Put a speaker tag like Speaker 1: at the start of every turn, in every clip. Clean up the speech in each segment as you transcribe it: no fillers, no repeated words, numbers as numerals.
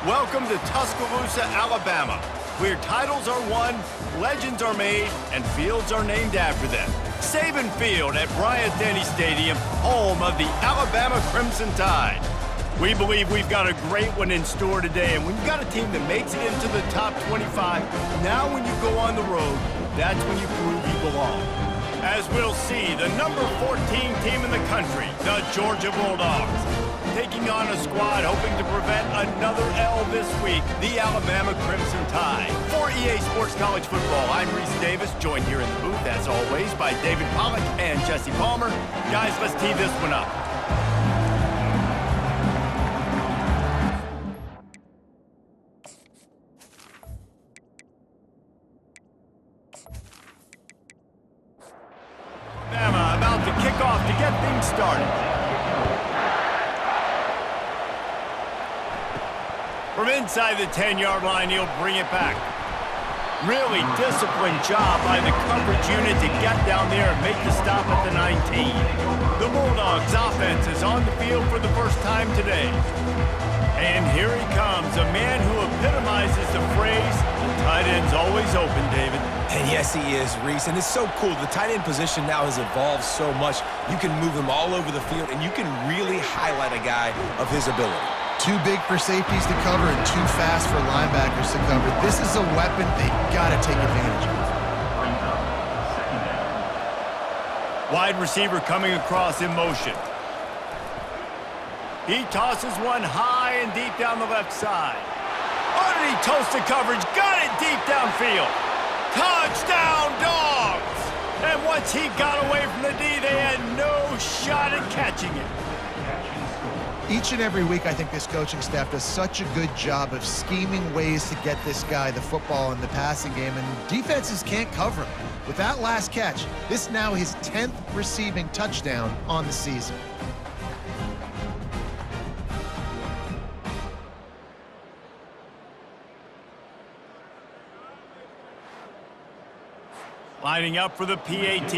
Speaker 1: Welcome to Tuscaloosa, Alabama, where titles are won, legends are made, and fields are named after them. Saban Field at Bryant-Denny Stadium, home of the Alabama Crimson Tide. We believe we've got a great one in store today, and when you've got a team that makes it into the top 25, now when you go on the road, that's when you prove you belong. As we'll see, the number 14 team in the country, the Georgia Bulldogs, taking on a squad hoping to prevent another L this week, the Alabama Crimson Tide. For EA Sports College Football, I'm Reese Davis, joined here in the booth, as always, by David Pollack and Jesse Palmer. Guys, let's tee this one up. Alabama about to kick off to get things started. From inside the 10-yard line, he'll bring it back. Really disciplined job by the coverage unit to get down there and make the stop at the 19. The Bulldogs offense is on the field for the first time today. And here he comes, a man who epitomizes the phrase, the tight end's always open, David.
Speaker 2: And yes, he is, Reese. And it's so cool. The tight end position now has evolved so much. You can move him all over the field, and you can really highlight a guy of his ability.
Speaker 3: Too big for safeties to cover and too fast for linebackers to cover. This is a weapon they've got to take advantage of.
Speaker 1: Wide receiver coming across in motion. He tosses one high and deep down the left side. Underneath toasted coverage, got it deep downfield. Touchdown, Dogs! And once he got away from the D, they had no shot at catching it.
Speaker 3: Each and every week, I think this coaching staff does such a good job of scheming ways to get this guy the football in the passing game, and defenses can't cover him. With that last catch, this is now his 10th receiving touchdown on the season.
Speaker 1: Lining up for the PAT.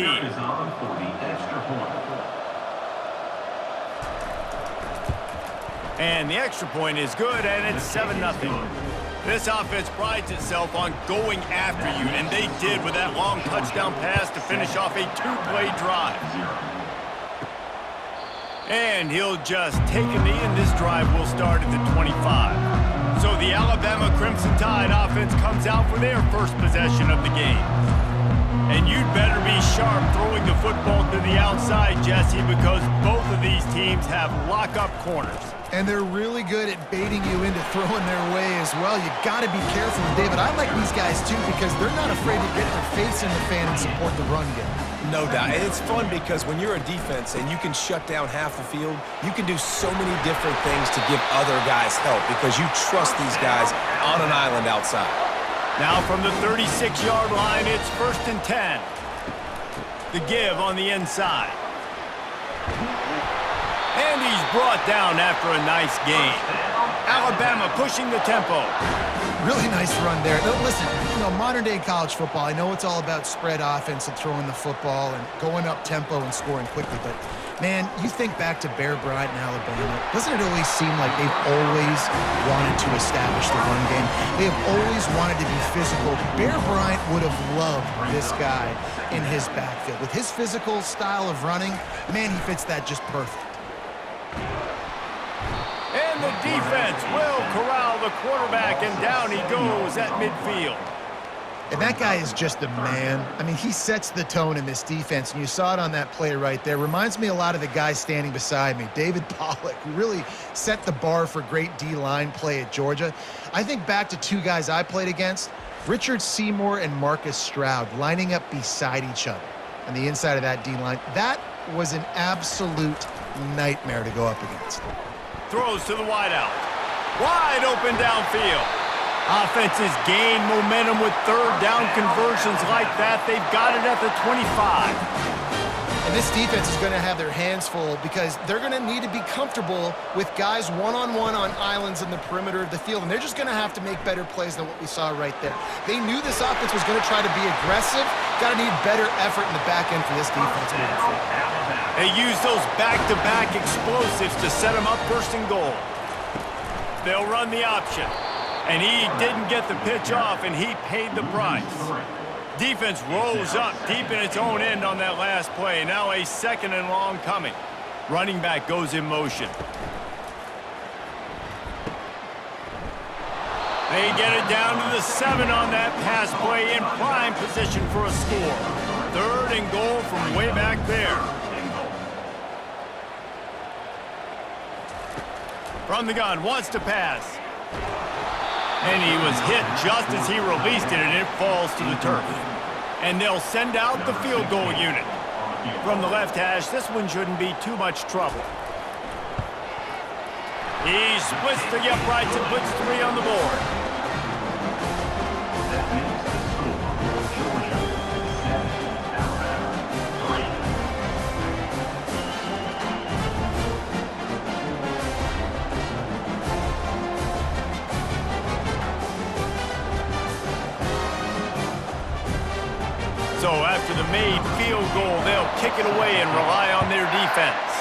Speaker 1: And the extra point is good, and it's 7-0. This offense prides itself on going after you, and they did with that long touchdown pass to finish off a two-play drive. And he'll just take a knee, and this drive will start at the 25. So the Alabama Crimson Tide offense comes out for their first possession of the game. And you'd better be sharp throwing the football to the outside, Jesse, because both of these teams have lock-up corners.
Speaker 3: And they're really good at baiting you into throwing their way as well. You got to be careful. And David, I like these guys too because they're not afraid to get their face in the fan and support the run game.
Speaker 2: No doubt. And it's fun because when you're a defense and you can shut down half the field, you can do so many different things to give other guys help because you trust these guys on an island outside.
Speaker 1: Now from the 36-yard line, it's 1st and 10. The give on the inside. And he's brought down after a nice gain. Alabama pushing the tempo.
Speaker 3: Really nice run there. Now, listen, modern-day college football, I know it's all about spread offense and throwing the football and going up tempo and scoring quickly, but man, you think back to Bear Bryant in Alabama, doesn't it always seem like they've always wanted to establish the run game? They have always wanted to be physical. Bear Bryant would have loved this guy in his backfield. With his physical style of running, man, he fits that just perfect.
Speaker 1: And the defense will corral the quarterback, and down he goes at midfield.
Speaker 3: And that guy is just a man. I mean, he sets the tone in this defense, and you saw it on that play right there. Reminds me a lot of the guy standing beside me, David Pollack, who really set the bar for great D-line play at Georgia. I think back to two guys I played against, Richard Seymour and Marcus Stroud, lining up beside each other on the inside of that D-line. That was an absolute nightmare to go up against.
Speaker 1: Throws to the wideout. Wide open downfield. Offenses gain momentum with third down conversions like that. They've got it at the 25.
Speaker 3: And this defense is going to have their hands full because they're going to need to be comfortable with guys one-on-one on islands in the perimeter of the field, and they're just going to have to make better plays than what we saw right there. They knew this offense was going to try to be aggressive. Got to need better effort in the back end for this defense moving forward.
Speaker 1: They use those back-to-back explosives to set them up 1st and goal. they'll run the option. And he didn't get the pitch off, and he paid the price. Defense rolls up deep in its own end on that last play. Now a 2nd and long coming. Running back goes in motion. They get it down to the 7 on that pass play, in prime position for a score. 3rd and goal from way back there. From the gun, wants to pass. And he was hit just as he released it, and it falls to the turf. And they'll send out the field goal unit. From the left hash, this one shouldn't be too much trouble. He splits the uprights and puts 3 on the board. So after the made field goal, they'll kick it away and rely on their defense.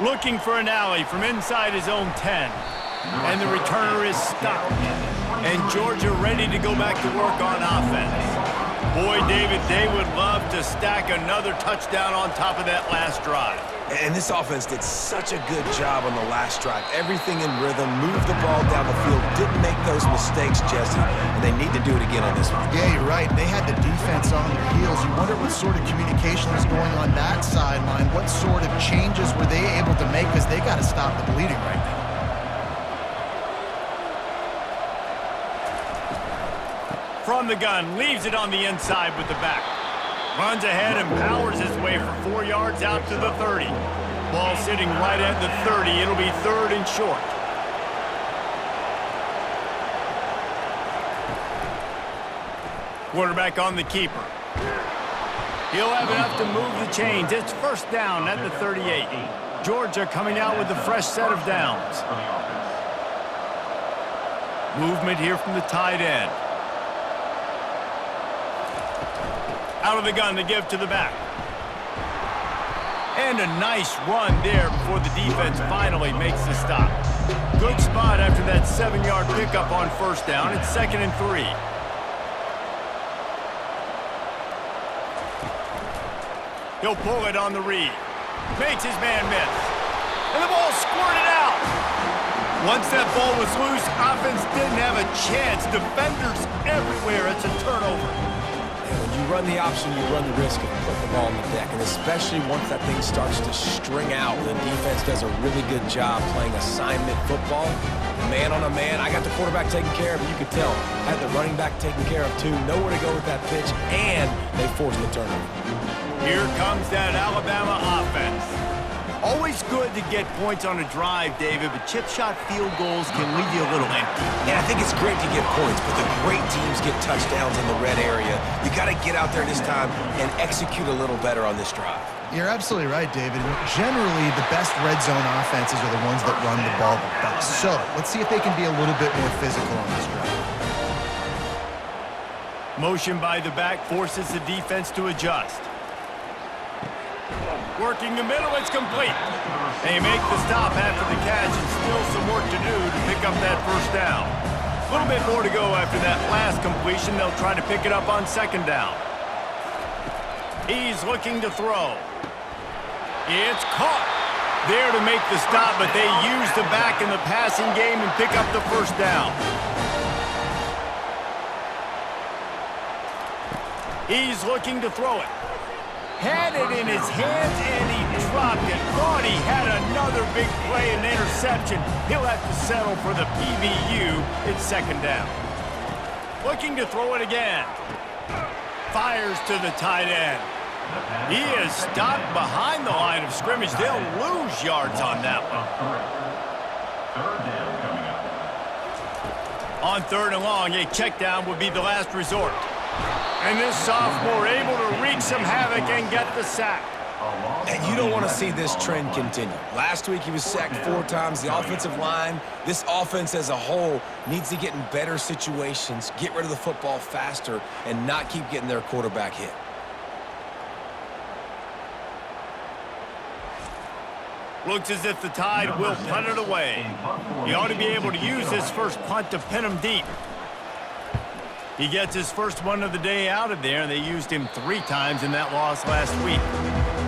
Speaker 1: Looking for an alley from inside his own 10. And the returner is stopped. And Georgia ready to go back to work on offense. Boy, David, they would love to stack another touchdown on top of that last drive.
Speaker 2: And this offense did such a good job on the last drive. Everything in rhythm, moved the ball down the field, didn't make those mistakes, Jesse, and they need to do it again on this one.
Speaker 3: Yeah, you're right. They had the defense on their heels. You wonder what sort of communication was going on that sideline. What sort of changes were they able to make, because they got to stop the bleeding right now.
Speaker 1: From the gun, leaves it on the inside with the back. Runs ahead and powers his way for 4 yards out to the 30. Ball sitting right at the 30. It'll be 3rd and short. Quarterback on the keeper. He'll have enough to move the chains. It's 1st down at the 38. Georgia coming out with a fresh set of downs. Movement here from the tight end. Out of the gun to give to the back. And a nice run there before the defense finally makes the stop. Good spot after that 7-yard pickup on 1st down. It's 2nd and 3. He'll pull it on the read. Makes his man miss. And the ball squirted out. Once that ball was loose, offense didn't have a chance. Defenders everywhere. It's a turnover.
Speaker 2: When you run the option, you run the risk of putting the ball on the deck, and especially once that thing starts to string out, the defense does a really good job playing assignment football. Man on a man, I got the quarterback taken care of, you could tell. Had the running back taken care of too, nowhere to go with that pitch, and they forced the turnover.
Speaker 1: Here comes that Alabama offense. Always good to get points on a drive, David, but chip shot field goals can leave you a little empty.
Speaker 2: Yeah, I think it's great to get points, but the great teams get touchdowns in the red area. You got to get out there this time and execute a little better on this drive.
Speaker 3: You're absolutely right, David. Generally, the best red zone offenses are the ones that run the ball the best. So let's see if they can be a little bit more physical on this drive.
Speaker 1: Motion by the back forces the defense to adjust. Working the middle, it's complete. They make the stop after the catch, and still some work to do to pick up that 1st down. A little bit more to go after that last completion. They'll try to pick it up on 2nd down. He's looking to throw. It's caught. There to make the stop, but they use the back in the passing game and pick up the 1st down. He's looking to throw it. Had it in his hands, and he dropped it. Thought he had another big play and interception. He'll have to settle for the PBU. It's 2nd down. Looking to throw it again. Fires to the tight end. He is stopped behind the line of scrimmage. They'll lose yards on that one. On 3rd and long, a check down would be the last resort. And this sophomore able to wreak some havoc and get the sack.
Speaker 2: And you don't want to see this trend continue. Last week he was sacked 4 times. The offensive line, this offense as a whole, needs to get in better situations, get rid of the football faster, and not keep getting their quarterback hit.
Speaker 1: Looks as if the Tide will punt it away. He ought to be able to use his first punt to pin him deep. He gets his first one of the day out of there, and they used him 3 times in that loss last week.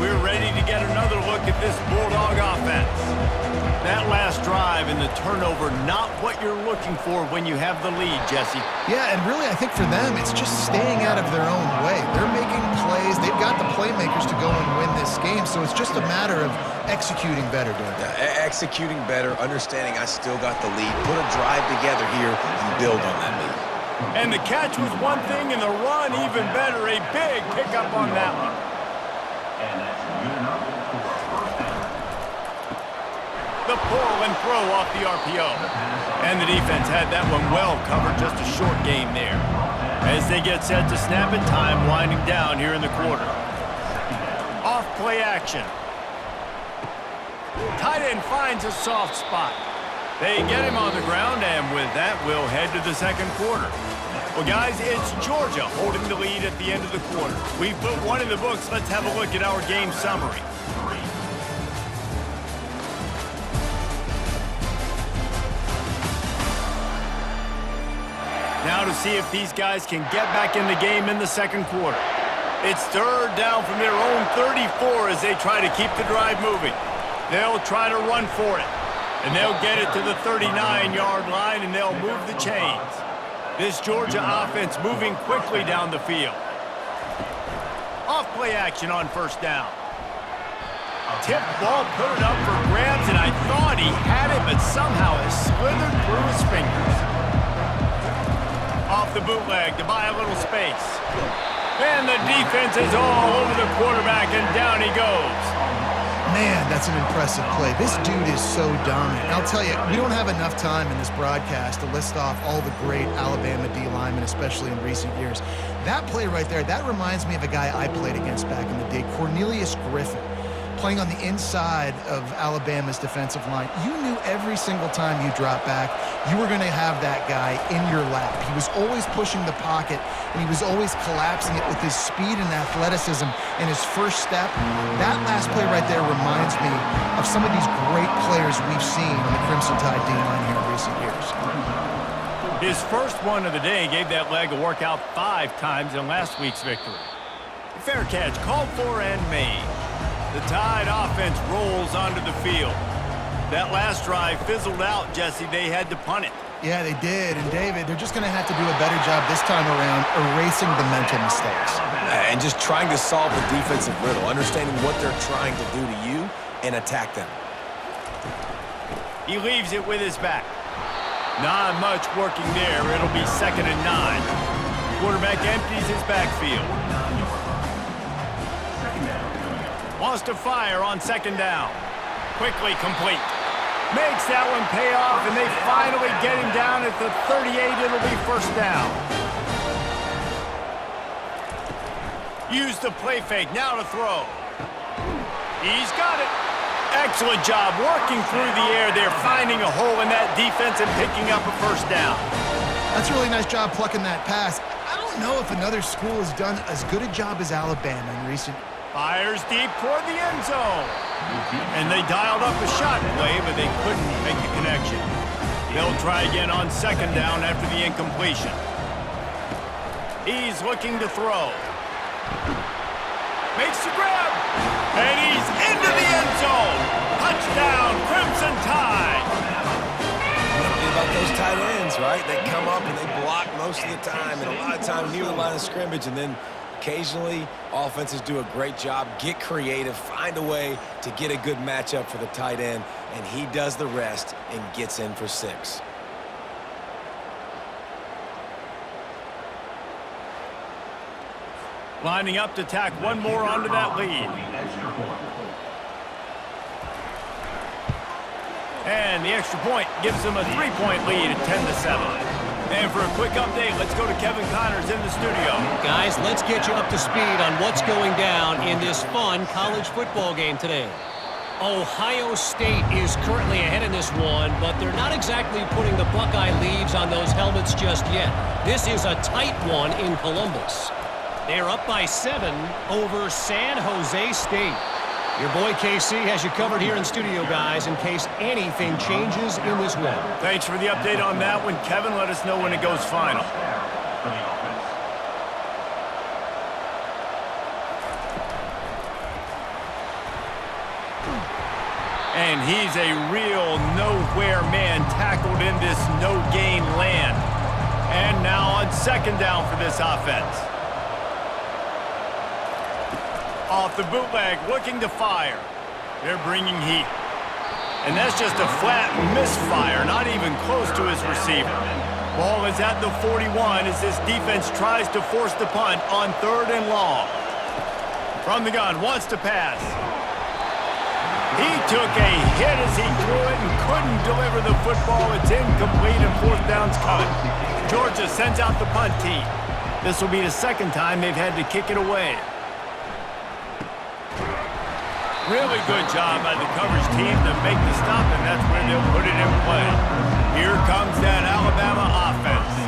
Speaker 1: We're ready to get another look at this Bulldog offense. That last drive and the turnover, not what you're looking for when you have the lead, Jesse.
Speaker 3: Yeah, and really I think for them it's just staying out of their own way. They're making plays. They've got the playmakers to go and win this game, so it's just a matter of executing better, Dan.
Speaker 2: Yeah, executing better, understanding I still got the lead. Put a drive together here and build on that lead.
Speaker 1: And the catch was one thing, and the run even better. A big pickup on that one. The pull and throw off the RPO. And the defense had that one well covered, just a short game there. As they get set to snap it, time winding down here in the quarter. Off play action. Tight end finds a soft spot. They get him on the ground, and with that, we'll head to the second quarter. Well, guys, it's Georgia holding the lead at the end of the quarter. We've put one in the books. Let's have a look at our game summary. Now to see if these guys can get back in the game in the second quarter. It's third down from their own 34 as they try to keep the drive moving. They'll try to run for it. And they'll get it to the 39-yard line, and they'll move the chains. This Georgia offense moving quickly down the field. Off-play action on first down. Tipped ball, put it up for grabs, and I thought he had it, but somehow it slithered through his fingers. Off the bootleg to buy a little space. And the defense is all over the quarterback, and down he goes.
Speaker 3: Man, that's an impressive play. This dude is so dominant. And I'll tell you, we don't have enough time in this broadcast to list off all the great Alabama D linemen, especially in recent years. That play right there, that reminds me of a guy I played against back in the day, Cornelius Griffin, playing on the inside of Alabama's defensive line. You knew every single time you dropped back, you were going to have that guy in your lap. He was always pushing the pocket, and he was always collapsing it with his speed and athleticism and his first step. That last play right there reminds me of some of these great players we've seen on the Crimson Tide D-line here in recent years.
Speaker 1: His first one of the day gave that leg a workout 5 times in last week's victory. Fair catch called for and made. The Tide offense rolls onto the field. That last drive fizzled out, Jesse. They had to punt it.
Speaker 3: Yeah, they did. And, David, they're just going to have to do a better job this time around erasing the mental mistakes.
Speaker 2: And just trying to solve the defensive riddle, understanding what they're trying to do to you and attack them.
Speaker 1: He leaves it with his back. Not much working there. It'll be 2nd and 9. Quarterback empties his backfield. Wants to fire on 2nd down. Quickly complete. Makes that one pay off, and they finally get him down at the 38. It'll be 1st down. Use the play fake. Now to throw. He's got it. Excellent job working through the air there, finding a hole in that defense and picking up a 1st down.
Speaker 3: That's a really nice job plucking that pass. I don't know if another school has done as good a job as Alabama in recent years.
Speaker 1: Fires deep toward the end zone. And they dialed up a shot play, but they couldn't make the connection. They'll try again on 2nd down after the incompletion. He's looking to throw. Makes the grab. And he's into the end zone. Touchdown, Crimson Tide.
Speaker 2: About those tight ends, right? They come up and they block most of the time, and a lot of time near the line of scrimmage, and then occasionally offenses do a great job, get creative, find a way to get a good matchup for the tight end, and he does the rest and gets in for 6.
Speaker 1: Lining up to tack one more onto that lead. And the extra point gives them a 3-point lead at 10-7. And for a quick update, let's go to Kevin Connors in the studio.
Speaker 4: Guys, let's get you up to speed on what's going down in this fun college football game today. Ohio State is currently ahead in this one, but they're not exactly putting the Buckeye leaves on those helmets just yet. This is a tight one in Columbus. They're up by 7 over San Jose State. Your boy KC has you covered here in studio, guys, in case anything changes in this one.
Speaker 1: Thanks for the update on that one, Kevin. Let us know when it goes final. And he's a real nowhere man tackled in this no-gain land. And now on second down for this offense. Off the bootleg, looking to fire. They're bringing heat. And that's just a flat misfire, not even close to his receiver. Ball is at the 41 as this defense tries to force the punt on 3rd and long. From the gun, wants to pass. He took a hit as he threw it and couldn't deliver the football. It's incomplete and 4th down's cut. Georgia sends out the punt team. This will be the 2nd time they've had to kick it away. Really good job by the coverage team to make the stop, and that's where they'll put it in play. Here comes that Alabama offense.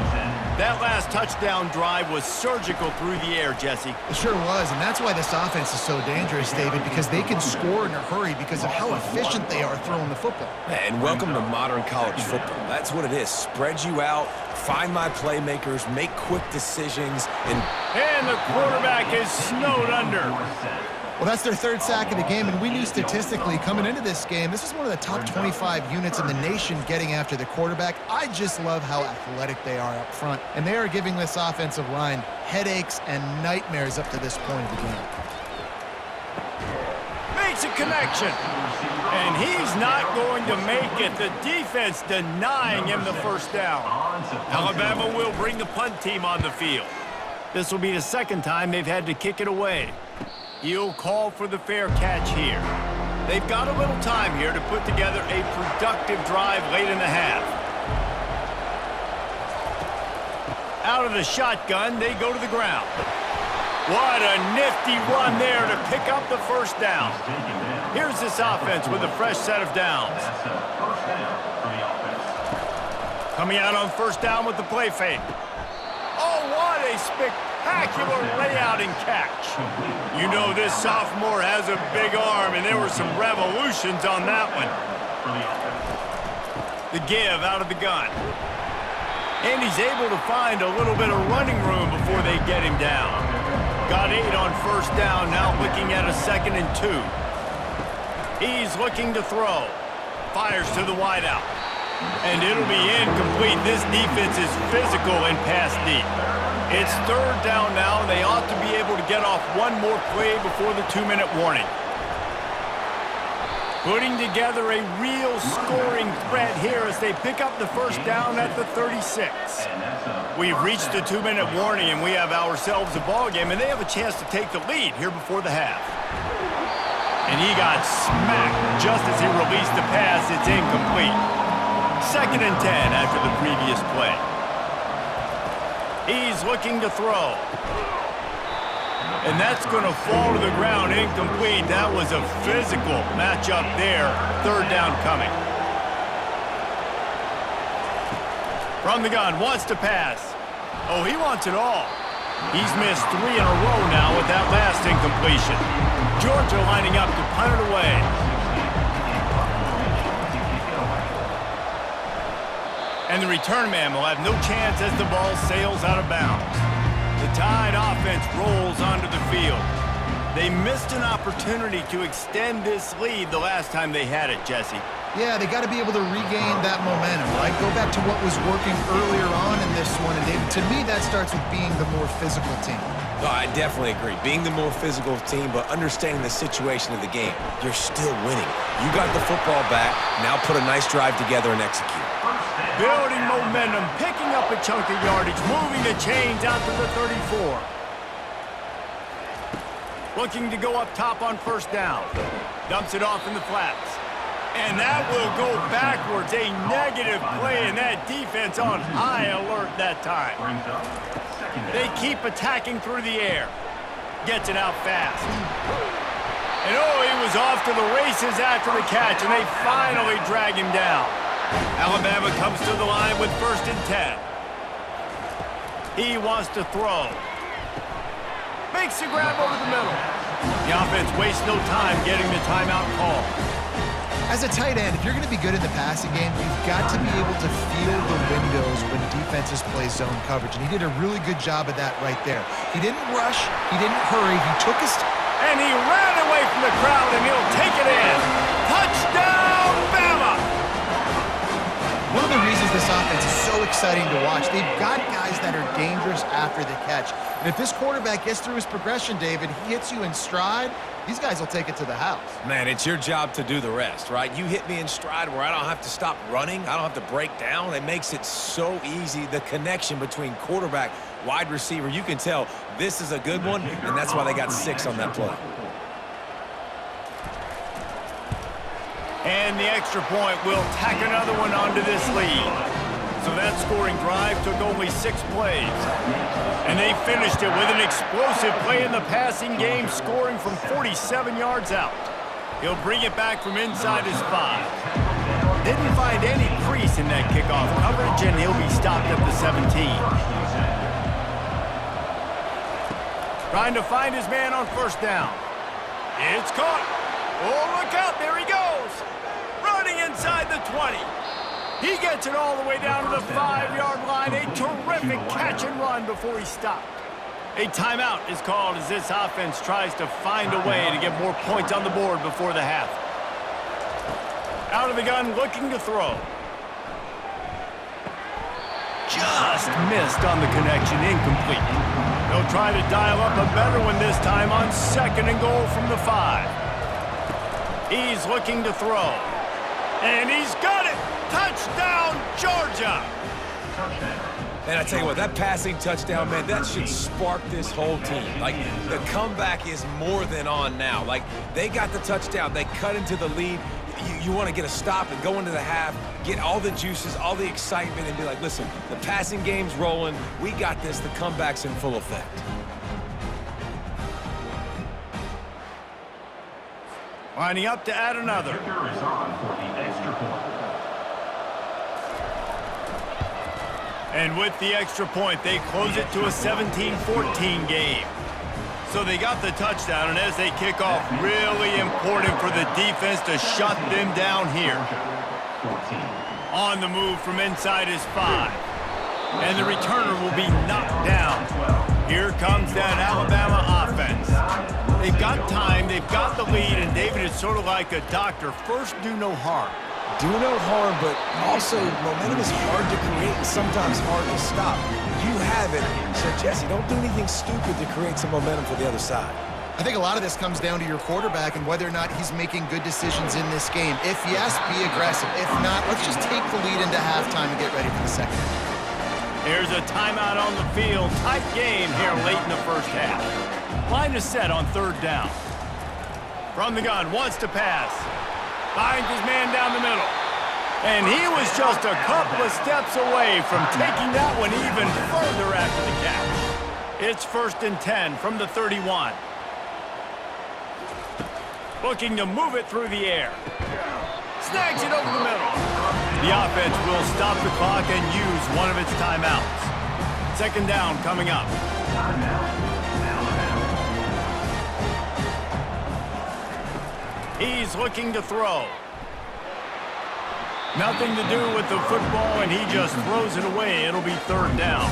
Speaker 1: That last touchdown drive was surgical through the air, Jesse.
Speaker 3: It sure was, and that's why this offense is so dangerous, David, because they can score in a hurry because of how efficient they are throwing the football.
Speaker 2: And welcome to modern college football. That's what it is. Spread you out, find my playmakers, make quick decisions, and
Speaker 1: the quarterback is snowed under.
Speaker 3: Well, that's their 3rd sack of the game, and we knew statistically coming into this game, this is one of the top 25 units in the nation getting after the quarterback. I just love how athletic they are up front, and they are giving this offensive line headaches and nightmares up to this point of the game.
Speaker 1: Makes a connection, and he's not going to make it. The defense denying him the 1st down. Alabama will bring the punt team on the field. This will be the 2nd time they've had to kick it away. He'll call for the fair catch here. They've got a little time here to put together a productive drive late in the half. Out of the shotgun, they go to the ground. What a nifty run there to pick up the 1st down. Here's this offense with a fresh set of downs. Coming out on 1st down with the play fake. Oh, what a spectacular layout and catch. You know this sophomore has a big arm, and there were some revolutions on that one. The give out of the gun. And he's able to find a little bit of running room before they get him down. Got 8 on 1st down, now looking at a 2nd and 2. He's looking to throw. Fires to the wideout. And it'll be incomplete. This defense is physical and pass deep. It's 3rd down now, and they ought to be able to get off one more play before the 2-minute warning. Putting together a real scoring threat here as they pick up the 1st down at the 36. We've reached the 2-minute warning, and we have ourselves a ball game, and they have a chance to take the lead here before the half. And he got smacked just as he released the pass. It's incomplete. 2nd and 10 after the previous play. He's looking to throw. And that's going to fall to the ground incomplete. That was a physical matchup there. 3rd down coming. From the gun, wants to pass. Oh, he wants it all. He's missed 3 in a row now with that last incompletion. Georgia lining up to punt it away. And the return man will have no chance as the ball sails out of bounds. The Tide offense rolls onto the field. They missed an opportunity to extend this lead the last time they had it, Jesse.
Speaker 3: Yeah, they got to be able to regain that momentum, right? Go back to what was working earlier on in this one. And David, to me, that starts with being the more physical team.
Speaker 2: No, I definitely agree. Being the more physical team, but understanding the situation of the game. You're still winning. You got the football back. Now put a nice drive together and execute.
Speaker 1: Building momentum, picking up a chunk of yardage, moving the chains out to the 34. Looking to go up top on 1st down. Dumps it off in the flats. And that will go backwards. A negative play, and that defense on high alert that time. They keep attacking through the air. Gets it out fast. And oh, he was off to the races after the catch, and they finally drag him down. Alabama comes to the line with 1st and 10. He wants to throw. Makes a grab over the middle. The offense wastes no time getting the timeout call.
Speaker 3: As a tight end, if you're going to be good in the passing game, you've got to be able to feel the windows when defenses play zone coverage. And he did a really good job of that right there. He didn't rush. He didn't hurry. He took his time.
Speaker 1: And he ran away from the crowd, and he'll take it in. Touchdown, Bama!
Speaker 3: One of the reasons this offense is so exciting to watch, they've got guys that are dangerous after the catch. And if this quarterback gets through his progression, David, he hits you in stride, these guys will take it to the house.
Speaker 2: Man, it's your job to do the rest, right? You hit me in stride where I don't have to stop running. I don't have to break down. It makes it so easy. The connection between quarterback, wide receiver, you can tell this is a good one, and that's why they got 6 on that play.
Speaker 1: And the extra point will tack another one onto this lead. So that scoring drive took only 6 plays. And they finished it with an explosive play in the passing game, scoring from 47 yards out. He'll bring it back from inside his 5. Didn't find any crease in that kickoff coverage, and he'll be stopped at the 17. Trying to find his man on first down. It's caught. Oh, look out. There he goes. Running inside the 20. He gets it all the way down to the 5-yard line. A terrific catch and run before he stopped. A timeout is called as this offense tries to find a way to get more points on the board before the half. Out of the gun, looking to throw. Just missed on the connection, incomplete. They'll try to dial up a better one this time on 2nd and goal from the 5. He's looking to throw. And he's got it! Touchdown, Georgia!
Speaker 2: And I tell you what, that passing touchdown, man, that should spark this whole team. Like, the comeback is more than on now. Like, they got the touchdown. They cut into the lead. You want to get a stop and go into the half, get all the juices, all the excitement, and be like, listen, the passing game's rolling. We got this. The comeback's in full effect.
Speaker 1: Lining up to add another. And with the extra point, they close it to a 17-14 game. So they got the touchdown, and as they kick off, really important for the defense to shut them down here. On the move from inside his 5. And the returner will be knocked down. Here comes that Alabama offense. They've got time, they've got the lead, and David is sort of like a doctor. First, do no harm.
Speaker 2: Do no harm, but also momentum is hard to create and sometimes hard to stop. You have it, so Jesse, don't do anything stupid to create some momentum for the other side.
Speaker 3: I think a lot of this comes down to your quarterback and whether or not he's making good decisions in this game. If yes, be aggressive. If not, let's just take the lead into halftime and get ready for the second half.
Speaker 1: Here's a timeout on the field. Tight game here late in the first half. Line is set on 3rd down. From the gun, wants to pass. Finds his man down the middle. And he was just a couple of steps away from taking that one even further after the catch. It's 1st and 10 from the 31. Looking to move it through the air. Snags it over the middle. The offense will stop the clock and use one of its timeouts. 2nd down coming up. He's looking to throw. Nothing to do with the football, and he just throws it away. It'll be 3rd down.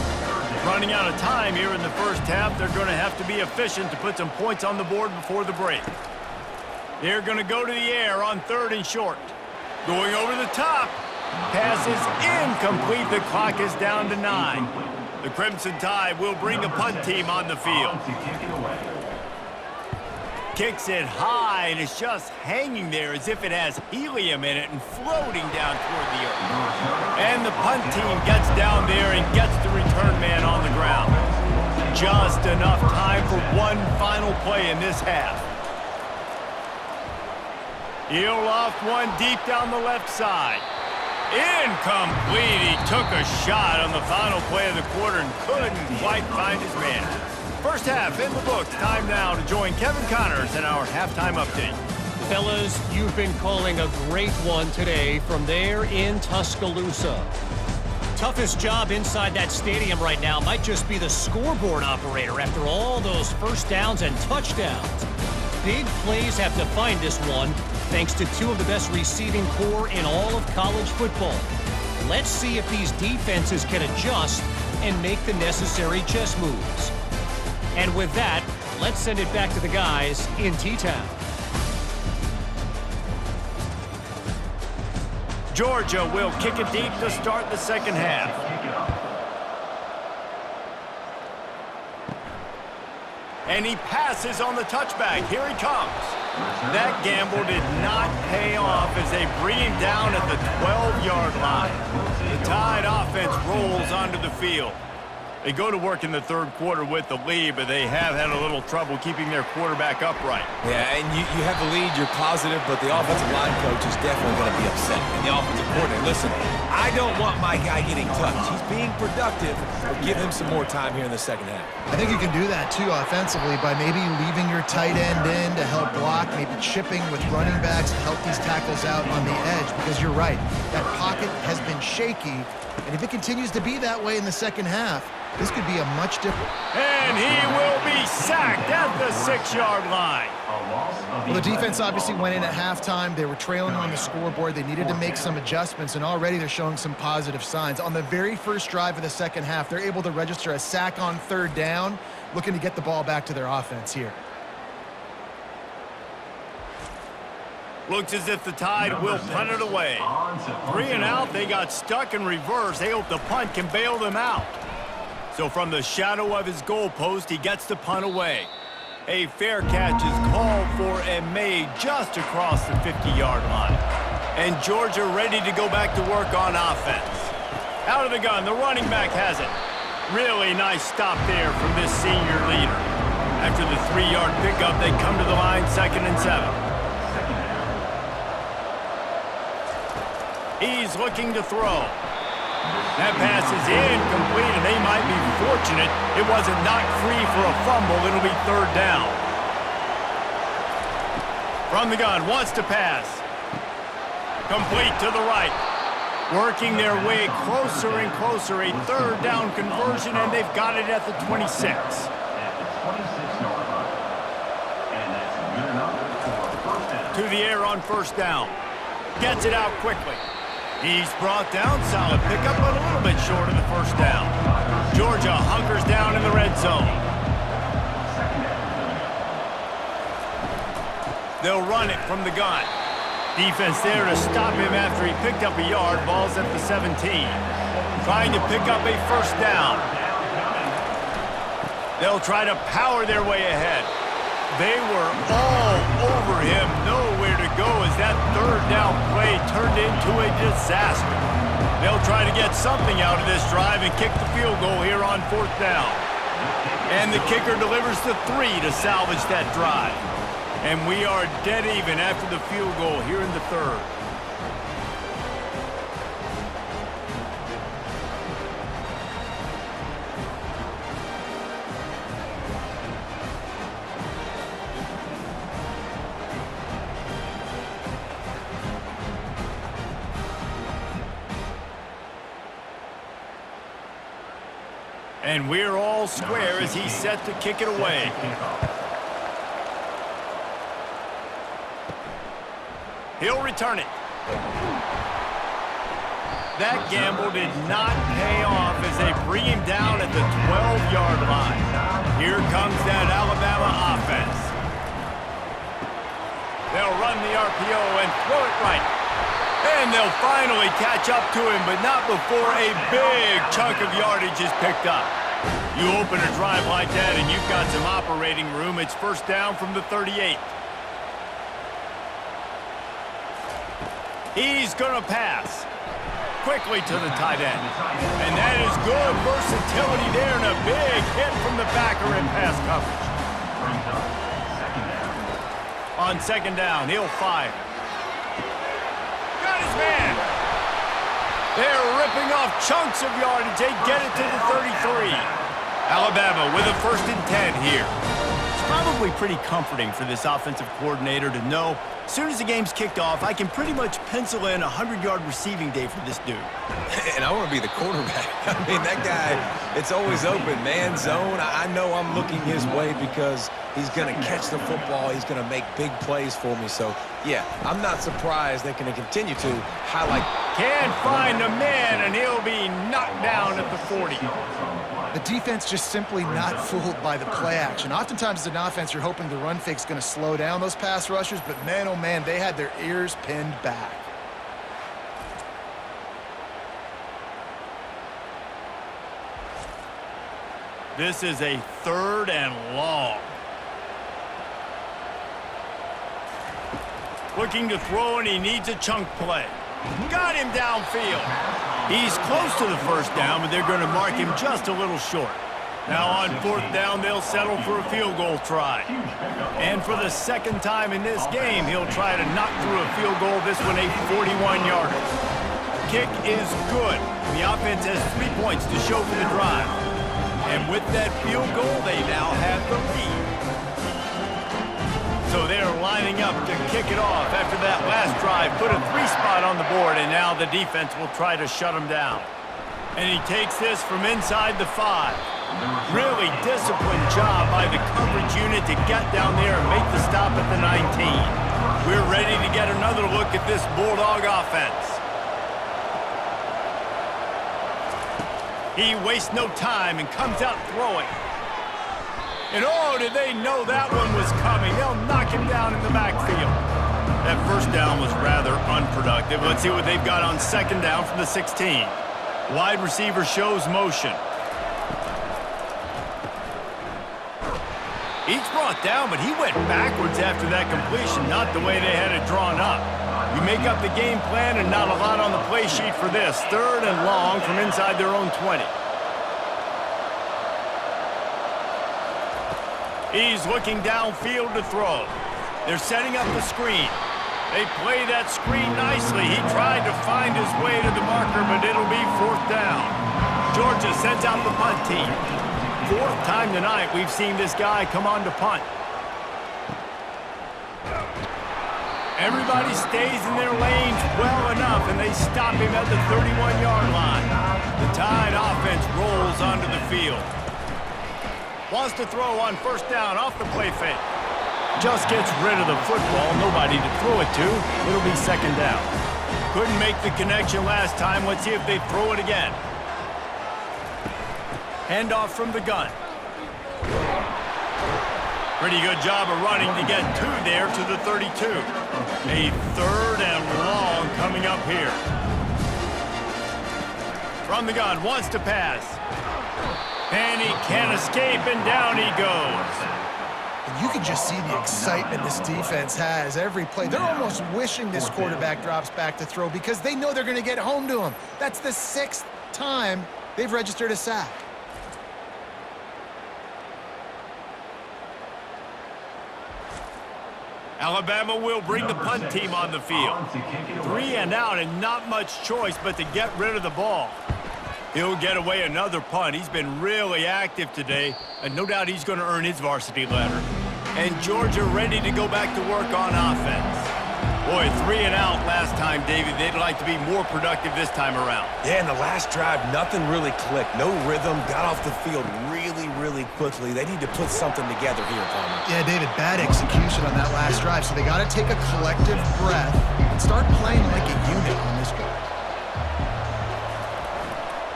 Speaker 1: Running out of time here in the first half. They're going to have to be efficient to put some points on the board before the break. They're going to go to the air on 3rd and short. Going over the top. Pass is incomplete. The clock is down to 9. The Crimson Tide will bring the punt team on the field. Kicks it high, and it's just hanging there as if it has helium in it and floating down toward the earth. And the punt team gets down there and gets the return man on the ground. Just enough time for one final play in this half. He'll loft one deep down the left side. Incomplete. He took a shot on the final play of the quarter and couldn't quite find his man. First half in the books. Time now to join Kevin Connors in our halftime update.
Speaker 4: Fellas, you've been calling a great one today from there in Tuscaloosa. Toughest job inside that stadium right now might just be the scoreboard operator after all those first downs and touchdowns. big plays have defined this one, thanks to two of the best receiving core in all of college football. Let's see if these defenses can adjust and make the necessary chess moves. And with that, let's send it back to the guys in T-Town.
Speaker 1: Georgia will kick it deep to start the second half. And he passes on the touchback. Here he comes. That gamble did not pay off as they bring him down at the 12-yard line. The Tide offense rolls onto the field. They go to work in the third quarter with the lead, but they have had a little trouble keeping their quarterback upright.
Speaker 2: Yeah, and you have the lead, you're positive, but the offensive line coach is definitely going to be upset. And the offensive coordinator, listen, I don't want my guy getting touched. He's being productive, but give him some more time here in the second half.
Speaker 3: I think you can do that, too, offensively, by maybe leaving your tight end in to help block, maybe chipping with running backs to help these tackles out on the edge, because you're right. That pocket has been shaky, and if it continues to be that way in the second half, this could be a much different.
Speaker 1: And he will be sacked at the 6-yard line.
Speaker 3: Well, the defense obviously went in at halftime. They were trailing on the scoreboard. They needed to make some adjustments, and already they're showing some positive signs. On the very first drive of the second half, they're able to register a sack on third down, looking to get the ball back to their offense here.
Speaker 1: Looks as if the Tide will punt it away. 3 and out, they got stuck in reverse. They hope the punt can bail them out. So from the shadow of his goalpost, he gets the punt away. A fair catch is called for and made just across the 50-yard line. And Georgia ready to go back to work on offense. Out of the gun, the running back has it. Really nice stop there from this senior leader. After the 3-yard pickup, they come to the line, 2nd and 7. He's looking to throw. That pass is incomplete, and they might be fortunate it wasn't knocked free for a fumble. It'll be 3rd down. From the gun, wants to pass. Complete to the right. Working their way closer and closer. A 3rd down conversion, and they've got it at the 26. To the air on 1st down. Gets it out quickly. He's brought down, solid pickup, but a little bit short of the 1st down. Georgia hunkers down in the red zone. They'll run it from the gun. Defense there to stop him after he picked up a yard. Ball's at the 17. Trying to pick up a 1st down. They'll try to power their way ahead. They were all over him, nowhere to go as that 3rd down play turned into a disaster. They'll try to get something out of this drive and kick the field goal here on 4th down. And the kicker delivers the 3 to salvage that drive. And we are dead even after the field goal here in the 3rd. And we're all square as he's set to kick it away. He'll return it. That gamble did not pay off as they bring him down at the 12-yard line. Here comes that Alabama offense. They'll run the RPO and throw it right. And they'll finally catch up to him, but not before a big chunk of yardage is picked up. You open a drive like that and you've got some operating room. It's 1st down from the 38. He's going to pass. Quickly to the tight end. And that is good versatility there and a big hit from the backer in pass coverage. On 2nd down, he'll fire. Got his man. They're ripping off chunks of yardage. They get it to the 33. Alabama with a 1st and 10 here. It's probably probably pretty comforting for this offensive coordinator to know as soon as the game's kicked off, I can pretty much pencil in a 100-yard receiving day for this dude.
Speaker 2: And I want to be the quarterback. I mean, that guy, it's always open, man, zone. I know I'm looking his way because he's going to catch the football. He's going to make big plays for me. So, yeah, I'm not surprised they're going to continue to highlight.
Speaker 1: Can't find a man, and he'll be knocked down at the 40.
Speaker 3: The defense just simply not fooled by the play action. Oftentimes as an offense, you're hoping the run fake's going to slow down those pass rushers, but man, oh man, they had their ears pinned back.
Speaker 1: This is a 3rd and long. Looking to throw, and he needs a chunk play. Got him downfield. He's close to the first down, but they're going to mark him just a little short. Now on 4th down, they'll settle for a field goal try. And for the 2nd time in this game, he'll try to knock through a field goal, this one a 41-yarder. Kick is good. The offense has 3 points to show for the drive. And with that field goal, they now have the lead. So they're lining up to kick it off after that last drive. Put a 3-spot on the board, and now the defense will try to shut him down. And he takes this from inside the 5. Really disciplined job by the coverage unit to get down there and make the stop at the 19. We're ready to get another look at this Bulldog offense. He wastes no time and comes out throwing. And oh, did they know that one was coming? They'll knock him down in the backfield. That first down was rather unproductive. Let's see what they've got on 2nd down from the 16. Wide receiver shows motion. He's brought down, but he went backwards after that completion, not the way they had it drawn up. You make up the game plan and not a lot on the play sheet for this. 3rd and long from inside their own 20. He's looking downfield to throw. They're setting up the screen. They play that screen nicely. He tried to find his way to the marker, but it'll be 4th down. Georgia sends out the punt team. 4th time tonight we've seen this guy come on to punt. Everybody stays in their lanes well enough, and they stop him at the 31-yard line. The Tide offense rolls onto the field. Wants to throw on 1st down off the play fake. Just gets rid of the football. Nobody to throw it to. It'll be 2nd down. Couldn't make the connection last time. Let's see if they throw it again. Handoff from the gun. Pretty good job of running to get 2 there to the 32. A 3rd and long coming up here. From the gun, wants to pass. And he can't escape, and down he goes.
Speaker 3: And you can just see the excitement this defense has every play. They're almost wishing this quarterback drops back to throw because they know they're going to get home to him. That's the 6th time they've registered a sack.
Speaker 1: Alabama will bring the punt team on the field. 3 and out, and not much choice but to get rid of the ball. He'll get away another punt. He's been really active today, and no doubt he's going to earn his varsity letter. And Georgia ready to go back to work on offense. Boy, 3 and out last time, David. They'd like to be more productive this time around.
Speaker 2: Yeah, in the last drive, nothing really clicked. No rhythm, got off the field really quickly. They need to put something together here, Palmer.
Speaker 3: Yeah, David, bad execution on that last drive, so they got to take a collective breath and start playing like a unit on this drive.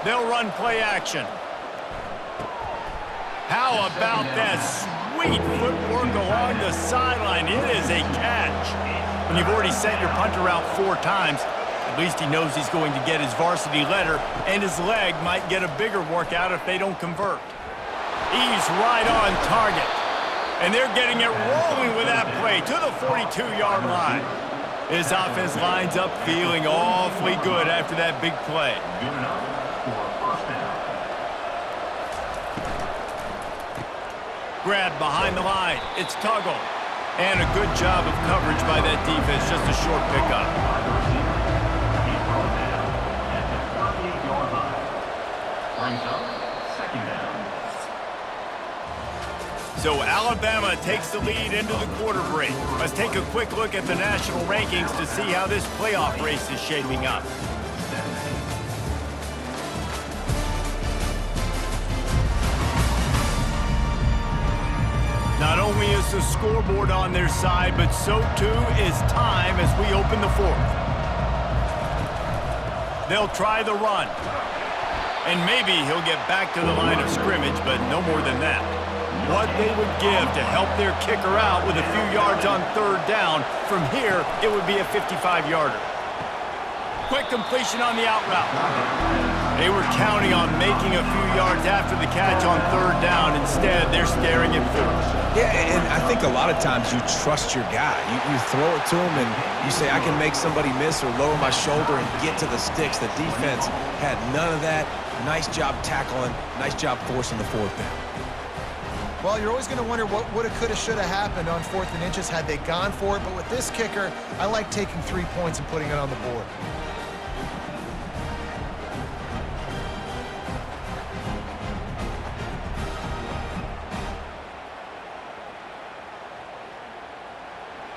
Speaker 1: They'll run play action. How about that sweet footwork along the sideline? It is a catch. When you've already sent your punter out 4 times, at least he knows he's going to get his varsity letter, and his leg might get a bigger workout if they don't convert. He's right on target. And they're getting it rolling with that play to the 42-yard line. His offense lines up feeling awfully good after that big play. Grab behind the line. It's Tuggle. And a good job of coverage by that defense. Just a short pickup. So Alabama takes the lead into the quarter break. Let's take a quick look at the national rankings to see how this playoff race is shaping up. Not only is the scoreboard on their side, but so too is time as we open the fourth. They'll try the run. And maybe he'll get back to the line of scrimmage, but no more than that. What they would give to help their kicker out with a few yards on third down. From here, it would be a 55-yarder. Quick completion on the out route. They were counting on making a few yards after the catch on third down. Instead, they're staring at fourth.
Speaker 2: Yeah, and I think a lot of times you trust your guy. You throw it to him and you say, I can make somebody miss or lower my shoulder and get to the sticks. The defense had none of that. Nice job tackling. Nice job forcing the fourth down.
Speaker 3: Well, you're always going to wonder what woulda, coulda, shoulda happened on 4th and inches had they gone for it. But with this kicker, I like taking 3 points and putting it on the board.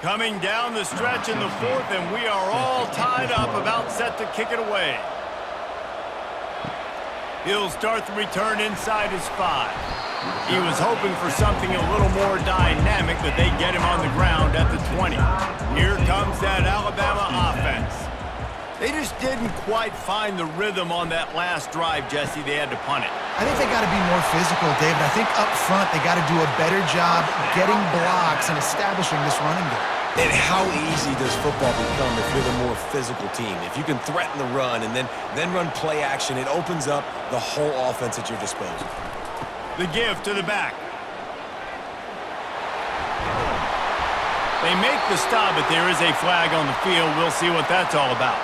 Speaker 1: Coming down the stretch in the fourth, and we are all tied up, about set to kick it away. He'll start the return inside his 5. He was hoping for something a little more dynamic, but they get him on the ground at the 20. Here comes that Alabama offense. They just didn't quite find the rhythm on that last drive, Jesse. They had to punt it.
Speaker 3: I think they got to be more physical, David. I think up front they got to do a better job getting blocks and establishing this running game.
Speaker 2: And how easy does football become if you're the more physical team? If you can threaten the run and then run play action, it opens up the whole offense at your disposal.
Speaker 1: The give to the back. They make the stop, but there is a flag on the field. We'll see what that's all about.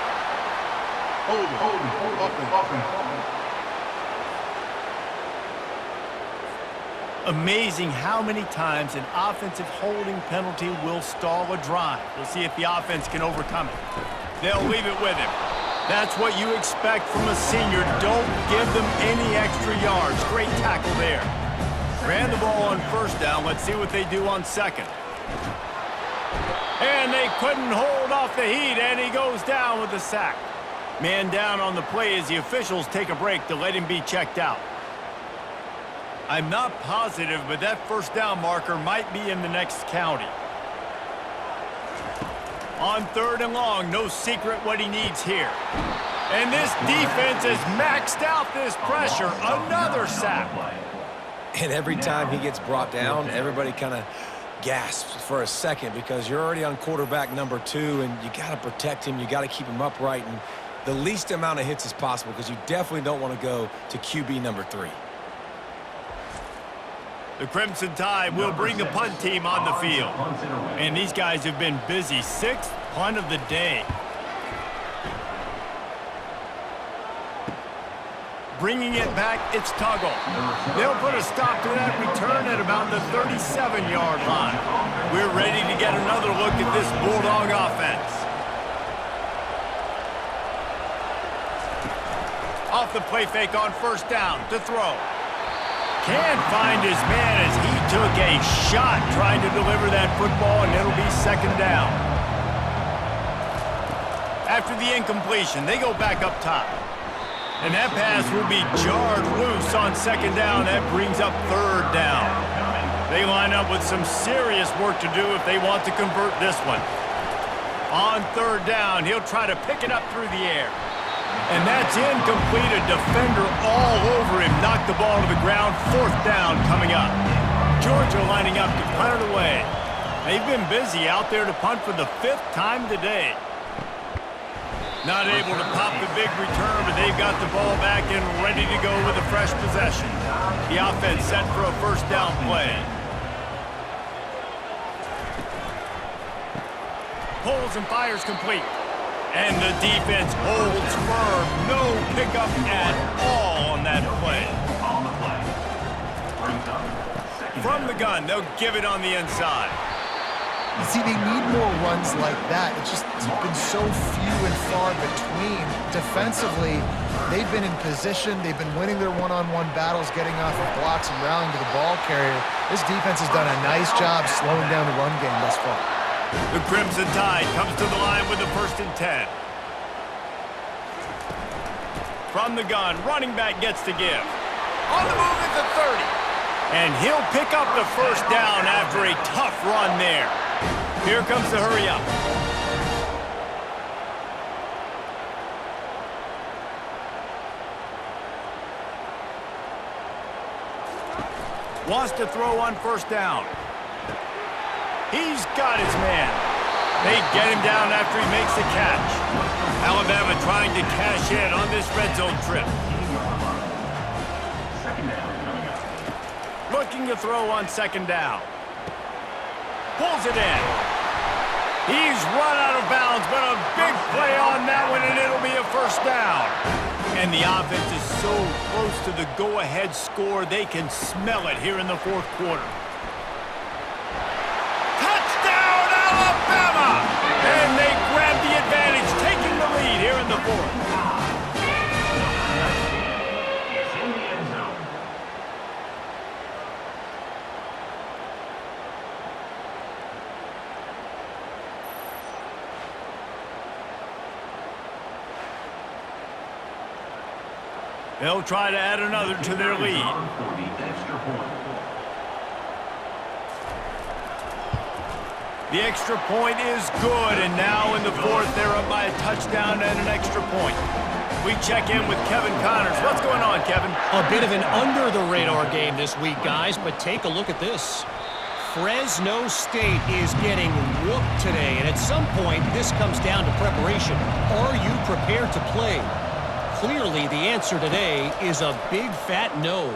Speaker 1: Amazing how many times an offensive holding penalty will stall a drive. We'll see if the offense can overcome it. They'll leave it with him. That's what you expect from a senior. Don't give them any extra yards. Great tackle there. Ran the ball on first down. Let's see what they do on second. And they couldn't hold off the heat, and he goes down with the sack. Man down on the play as the officials take a break to let him be checked out. I'm not positive, but that first down marker might be in the next county. On third and long, no secret what he needs here. And this defense has maxed out this pressure. Another sack.
Speaker 2: And every time he gets brought down, everybody kind of gasps for a second because you're already on quarterback number 2, and you got to protect him. You got to keep him upright and the least amount of hits as possible because you definitely don't want to go to QB number 3.
Speaker 1: The Crimson Tide will bring the punt team on the field. And these guys have been busy. 6th punt of the day. Bringing it back, it's Tuggle. They'll put a stop to that return at about the 37-yard line. We're ready to get another look at this Bulldog offense. Off the play fake on first down to throw. Can't find his man as he took a shot trying to deliver that football, and it'll be second down. After the incompletion, they go back up top. And that pass will be jarred loose on second down. That brings up third down. They line up with some serious work to do if they want to convert this one. On third down, he'll try to pick it up through the air. And that's incomplete. A defender all over him. Knocked the ball to the ground. Fourth down coming up. Georgia lining up to punt it away. They've been busy out there to punt for the 5th time today. Not able to pop the big return, but they've got the ball back and ready to go with a fresh possession. The offense set for a first down play. Pulls and fires complete. And the defense holds firm. No pickup at all on that play. From the gun, they'll give it on the inside.
Speaker 3: You see, they need more runs like that. It's been so few and far between. Defensively, they've been in position. They've been winning their one-on-one battles, getting off of blocks and rallying to the ball carrier. This defense has done a nice job slowing down the run game thus far.
Speaker 1: The Crimson Tide comes to the line with the 1st and 10. From the gun, running back gets to give. On the move at the 30. And he'll pick up the 1st down after a tough run there. Here comes the hurry up. Wants to throw on 1st down. He's got his man. They get him down after he makes the catch. Alabama trying to cash in on this red zone trip. Looking to throw on 2nd down. Pulls it in. He's run out of bounds, but a big play on that one, and it'll be a 1st down. And the offense is so close to the go-ahead score, they can smell it here in the 4th quarter. Touchdown, Alabama! And they grab the advantage, taking the lead here in the 4th. They'll try to add another to their lead. The extra point is good, and now in the 4th, they're up by a touchdown and an extra point. We check in with Kevin Connors. What's going on, Kevin?
Speaker 4: A bit of an under-the-radar game this week, guys, but take a look at this. Fresno State is getting whooped today, and at some point, this comes down to preparation. Are you prepared to play? Clearly, the answer today is a big fat no.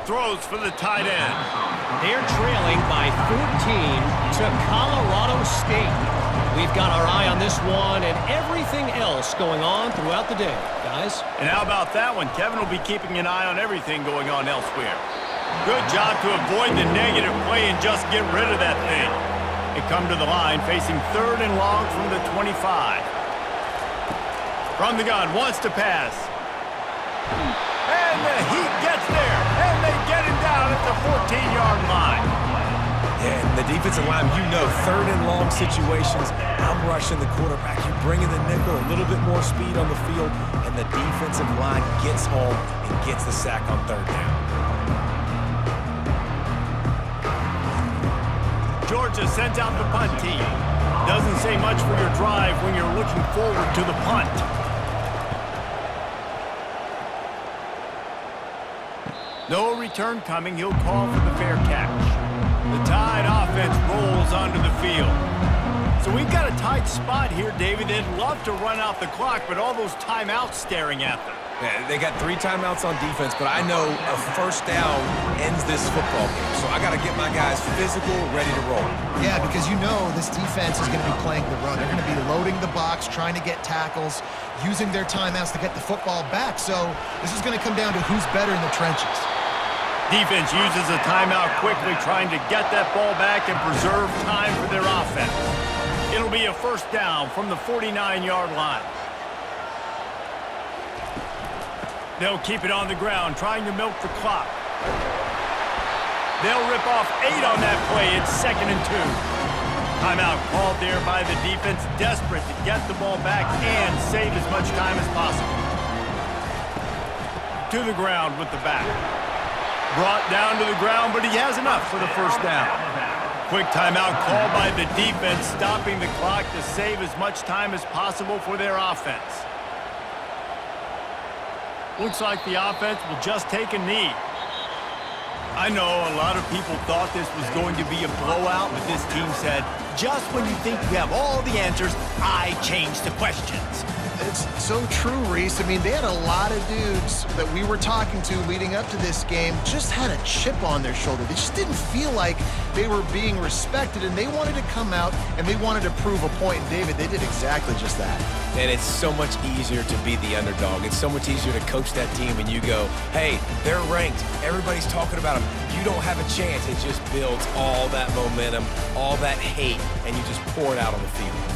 Speaker 1: Throws for the tight end.
Speaker 4: They're trailing by 14 to Colorado State. We've got our eye on this one and everything else going on throughout the day, guys.
Speaker 1: And how about that one? Kevin will be keeping an eye on everything going on elsewhere. Good job to avoid the negative play and just get rid of that thing. They come to the line facing 3rd and long from the 25. From the gun, wants to pass. And he gets there, and they get him down at the 14-yard line.
Speaker 2: Yeah, and the defensive line, 3rd and long situations, I'm rushing the quarterback. You bring in the nickel, a little bit more speed on the field, and the defensive line gets home and gets the sack on 3rd down.
Speaker 1: Georgia sends out the punt team. Doesn't say much for your drive when you're looking forward to the punt. No return coming. He'll call for the fair catch. The Tide offense rolls onto the field. So we've got a tight spot here, David. They'd love to run out the clock, but all those timeouts staring at them.
Speaker 2: Yeah, they got 3 timeouts on defense, but I know a 1st down ends this football game. So I got to get my guys physical, ready to roll.
Speaker 3: Yeah, because this defense is going to be playing the run. They're going to be loading the box, trying to get tackles, using their timeouts to get the football back. So this is going to come down to who's better in the trenches.
Speaker 1: Defense uses a timeout quickly, trying to get that ball back and preserve time for their offense. It'll be a 1st down from the 49-yard line. They'll keep it on the ground, trying to milk the clock. They'll rip off 8 on that play. It's 2nd and 2. Timeout called there by the defense, desperate to get the ball back and save as much time as possible. To the ground with the back. Brought down to the ground, but he has enough for the 1st down. Quick timeout called by the defense, stopping the clock to save as much time as possible for their offense. Looks like the offense will just take a knee. I know a lot of people thought this was going to be a blowout, but this team said, just when you think you have all the answers, I change the questions.
Speaker 3: It's so true, Reese. I mean, they had a lot of dudes that we were talking to leading up to this game just had a chip on their shoulder. They just didn't feel like they were being respected, and they wanted to come out and they wanted to prove a point. And David, they did exactly just that.
Speaker 2: And it's so much easier to be the underdog. It's so much easier to coach that team when you go, hey, they're ranked. Everybody's talking about them. You don't have a chance. It just builds all that momentum, all that hate, and you just pour it out on the field.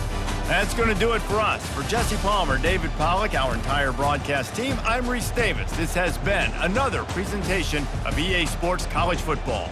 Speaker 1: That's going to do it for us. For Jesse Palmer, David Pollack, our entire broadcast team, I'm Reese Davis. This has been another presentation of EA Sports College Football.